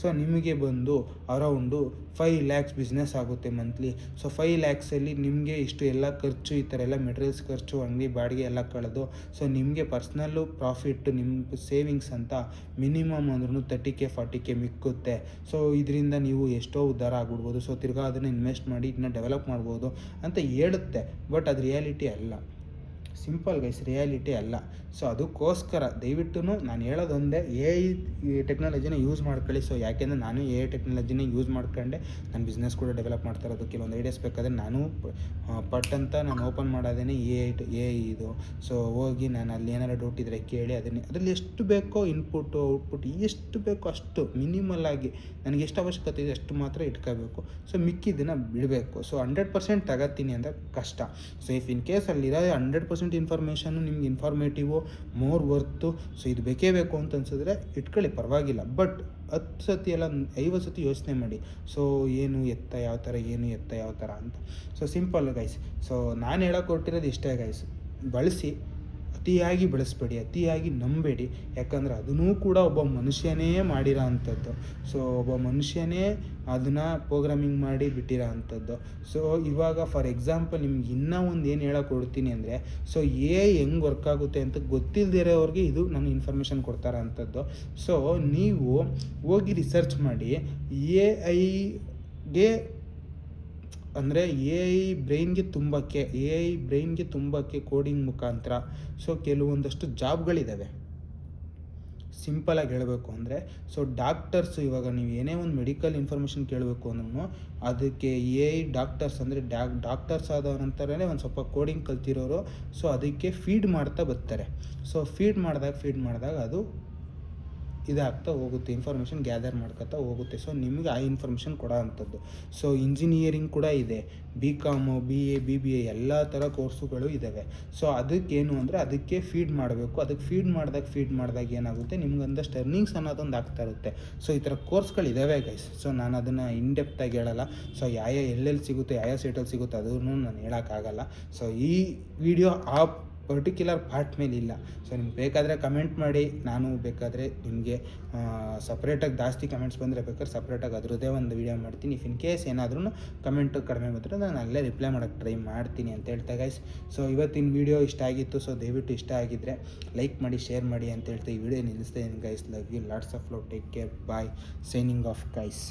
ಸೊ ನಿಮಗೆ ಬಂದು ಅರೌಂಡು 5 lakhs ಬಿಸ್ನೆಸ್ ಆಗುತ್ತೆ ಮಂತ್ಲಿ. ಸೊ 5 lakhsಲ್ಲಿ ನಿಮಗೆ ಇಷ್ಟು ಎಲ್ಲ ಖರ್ಚು, ಈ ಥರ ಎಲ್ಲ ಮೆಟೀರಿಯಲ್ಸ್ ಖರ್ಚು, ಅಂಗಡಿ ಬಾಡಿಗೆ ಎಲ್ಲ ಕಳೆದು, ಸೊ ನಿಮಗೆ ಪರ್ಸ್ನಲ್ಲು ಪ್ರಾಫಿಟ್, ನಿಮ್ಮ ಸೇವಿಂಗ್ಸ್ ಅಂತ ಮಿನಿಮಮ್ ಅಂದ್ರೂ 30K 40K ಮಿಕ್ಕುತ್ತೆ. ಸೊ ಇದರಿಂದ ನೀವು ಎಷ್ಟೋ ಉದ್ಧಾರ ಆಗ್ಬಿಡ್ಬೋದು. ಸೊ ತಿರ್ಗಾ ಅದನ್ನು ಇನ್ವೆಸ್ಟ್ ಮಾಡಿ ಇದನ್ನ ಡೆವಲಪ್ ಮಾಡ್ಬೋದು ಅಂತ ಹೇಳುತ್ತೆ, ಬಟ್ ಅದು ರಿಯಾಲಿಟಿ ಅಲ್ಲ. ಸಿಂಪಲ್ ಗೈಸ್, ರಿಯಾಲಿಟಿ ಅಲ್ಲ. ಸೊ ಅದಕ್ಕೋಸ್ಕರ ದಯವಿಟ್ಟು ನಾನು ಹೇಳೋದೊಂದೇ, AI ಟೆಕ್ನಾಲಜಿನ ಯೂಸ್ ಮಾಡ್ಕೊಳ್ಳಿ. ಸೊ ಯಾಕೆಂದರೆ ನಾನು AI ಟೆಕ್ನಾಲಜಿನ ಯೂಸ್ ಮಾಡ್ಕೊಂಡೆ ನಾನು ಬಿಸ್ನೆಸ್ ಕೂಡ ಡೆವಲಪ್ ಮಾಡ್ತಾ ಇರೋದು. ಕೆಲವೊಂದು ಐಡಿಯಾಸ್ ಬೇಕಾದರೆ ನಾನು ಪಟ್ ಅಂತ ನಾನು ಓಪನ್ ಮಾಡೋದೇ AI ಇದು. ಸೊ ಹೋಗಿ ನಾನು ಅಲ್ಲಿ ಏನಾರು ಡೌಟ್ ಇದ್ದರೆ ಕೇಳಿ ಅದರಲ್ಲಿ ಎಷ್ಟು ಬೇಕೋ ಇನ್ಪುಟ್ಟು ಔಟ್ಪುಟ್ ಎಷ್ಟು ಬೇಕೋ ಅಷ್ಟು ಮಿನಿಮಲ್ ಆಗಿ ನನಗೆ ಎಷ್ಟು ಅವಶ್ಯಕತೆ ಇದೆ ಅಷ್ಟು ಮಾತ್ರ ಇಟ್ಕೋಬೇಕು. ಸೊ ಮಿಕ್ಕಿದ್ದನ್ನು ಬಿಡಬೇಕು. ಸೊ 100% ತಗೋತೀನಿ ಅಂದರೆ ಕಷ್ಟ. ಸೊ ಇಫ್ ಇನ್ ಕೇಸ್ ಅಲ್ಲಿರೋ 100% ಇನ್ಫಾರ್ಮೇಷನ್ನು ನಿಮ್ಗೆ ಇನ್ಫಾರ್ಮೇಟಿವು, ಮೋರ್ ವರ್ತು, ಸೊ ಇದು ಬೇಕೇ ಬೇಕು ಅಂತ ಅನ್ಸಿದ್ರೆ ಇಟ್ಕೊಳ್ಳಿ, ಪರವಾಗಿಲ್ಲ. ಬಟ್ 10 ಸತಿ ಎಲ್ಲ 50 ಸತಿ ಯೋಚನೆ ಮಾಡಿ. ಸೊ ಏನು ಎತ್ತ ಯಾವ ಥರ, ಏನು ಎತ್ತ ಯಾವ ಥರ ಅಂತ. So simple guys. ಸೊ ನಾನು ಹೇಳೋಕೆ ಹೊರಟಿರೋದು ಇಷ್ಟೇ ಗೈಸ್, ಬಳಸಿ, ಅತಿಯಾಗಿ ಬಳಸಬೇಡಿ, ಅತಿಯಾಗಿ ನಂಬೇಡಿ. ಯಾಕಂದರೆ ಅದನ್ನೂ ಕೂಡ ಒಬ್ಬ ಮನುಷ್ಯನೇ ಮಾಡಿರೋ ಅಂಥದ್ದು. ಸೊ ಒಬ್ಬ ಮನುಷ್ಯನೇ ಅದನ್ನು ಪ್ರೋಗ್ರಾಮಿಂಗ್ ಮಾಡಿ ಬಿಟ್ಟಿರೋ ಅಂಥದ್ದು. ಸೊ ಇವಾಗ ಫಾರ್ ಎಕ್ಸಾಂಪಲ್ ನಿಮ್ಗೆ ಇನ್ನೂ ಒಂದು ಏನು ಹೇಳೋಕೆ ಕೊಡ್ತೀನಿ ಅಂದರೆ, ಸೊ AI ಹೆಂಗೆ ವರ್ಕ್ ಆಗುತ್ತೆ ಅಂತ ಗೊತ್ತಿಲ್ಲದಿರೋರಿಗೆ ಇದು ನಾನು ಇನ್ಫಾರ್ಮೇಷನ್ ಕೊಡ್ತಾರ ಅಂಥದ್ದು. ಸೊ ನೀವು ಹೋಗಿ ರಿಸರ್ಚ್ ಮಾಡಿ. AI ಅಂದರೆ AI ಬ್ರೈನ್ಗೆ ತುಂಬಕ್ಕೆ ಕೋಡಿಂಗ್ ಮುಖಾಂತರ ಸೊ ಕೆಲವೊಂದಷ್ಟು ಜಾಬ್ಗಳಿದ್ದಾವೆ. ಸಿಂಪಲಾಗಿ ಹೇಳಬೇಕು ಅಂದರೆ, ಸೊ ಡಾಕ್ಟರ್ಸ್, ಇವಾಗ ನೀವು ಏನೇ ಒಂದು ಮೆಡಿಕಲ್ ಇನ್ಫಾರ್ಮೇಷನ್ ಕೇಳಬೇಕು ಅಂದ್ರೂ ಅದಕ್ಕೆ AI ಡಾಕ್ಟರ್ಸ್ ಅಂದರೆ ಡಾಕ್ಟರ್ಸ್ ಆದ ನಂತರನೇ ಒಂದು ಸ್ವಲ್ಪ ಕೋಡಿಂಗ್ ಕಲ್ತಿರೋರು ಸೊ ಅದಕ್ಕೆ ಫೀಡ್ ಮಾಡ್ತಾ ಬರ್ತಾರೆ. ಸೊ ಫೀಡ್ ಮಾಡಿದಾಗ ಅದು ಇದಾಗ್ತಾ ಹೋಗುತ್ತೆ, ಇನ್ಫಾರ್ಮೇಷನ್ ಗ್ಯಾದರ್ ಮಾಡ್ಕೊತಾ ಹೋಗುತ್ತೆ. ಸೊ ನಿಮಗೆ ಆ ಇನ್ಫಾರ್ಮೇಷನ್ ಕೊಡೋ ಅಂಥದ್ದು. ಸೊ ಇಂಜಿನಿಯರಿಂಗ್ ಕೂಡ ಇದೆ, BCom, BA, BBA ಎಲ್ಲ ಥರ ಕೋರ್ಸುಗಳು ಇದ್ದಾವೆ. ಸೊ ಅದಕ್ಕೇನು ಅಂದರೆ ಅದಕ್ಕೆ ಫೀಡ್ ಮಾಡಬೇಕು. ಅದಕ್ಕೆ ಫೀಡ್ ಮಾಡಿದಾಗ ಏನಾಗುತ್ತೆ, ನಿಮ್ಗೆ ಒಂದಷ್ಟು ಅರ್ನಿಂಗ್ಸ್ ಅನ್ನೋದೊಂದು ಆಗ್ತಾ ಇರುತ್ತೆ. ಸೊ ಈ ಥರ ಕೋರ್ಸ್ಗಳಿದ್ದಾವೆ ಗೈಸ್. ಸೊ ನಾನು ಅದನ್ನು ಇನ್ಡೆಪ್ತಾಗಿ ಹೇಳಲ್ಲ. ಸೊ ಎಲ್ಲೆಲ್ಲಿ ಸಿಗುತ್ತೆ, ಯಾವ ಸೈಟಲ್ಲಿ ಸಿಗುತ್ತೆ ಅದನ್ನು ನಾನು ಹೇಳೋಕ್ಕಾಗಲ್ಲ. ಸೊ ಈ ವಿಡಿಯೋ ಆ ಪರ್ಟಿಕ್ಯುಲರ್ ಪಾರ್ಟ್ ಮೇಲೆ ಇಲ್ಲ. ಸೊ ನಿಮ್ಗೆ ಬೇಕಾದರೆ ಕಮೆಂಟ್ ಮಾಡಿ, ನಾನು ಬೇಕಾದರೆ ನಿಮಗೆ ಸಪ್ರೇಟಾಗಿ ಜಾಸ್ತಿ ಕಮೆಂಟ್ಸ್ ಬಂದರೆ ಬೇಕಾದ್ರೆ ಸಪ್ರೇಟಾಗಿ ಅದರದ್ದೇ ಒಂದು ವೀಡಿಯೋ ಮಾಡ್ತೀನಿ. ಇಫ್ ಇನ್ ಕೇಸ್ ಏನಾದ್ರೂ ಕಮೆಂಟು ಕಡಿಮೆ ಬಂದರೆ ನಾನು ಅಲ್ಲೇ ರಿಪ್ಲೈ ಮಾಡೋಕ್ಕೆ ಟ್ರೈ ಮಾಡ್ತೀನಿ ಅಂತ ಹೇಳ್ತಾ ಗೈಸ್. ಸೊ ಇವತ್ತಿನ ವೀಡಿಯೋ ಇಷ್ಟ ಆಗಿತ್ತು. ಸೊ ದಯವಿಟ್ಟು ಇಷ್ಟ ಆಗಿದ್ದರೆ ಲೈಕ್ ಮಾಡಿ, ಶೇರ್ ಮಾಡಿ ಅಂತ ಹೇಳ್ತಾ ಈ ವಿಡಿಯೋ ನಿಲ್ಲಿಸ್ತಾ ಇದ್ದೀನಿ guys. Love you, lots of love, take care, bye, signing off guys.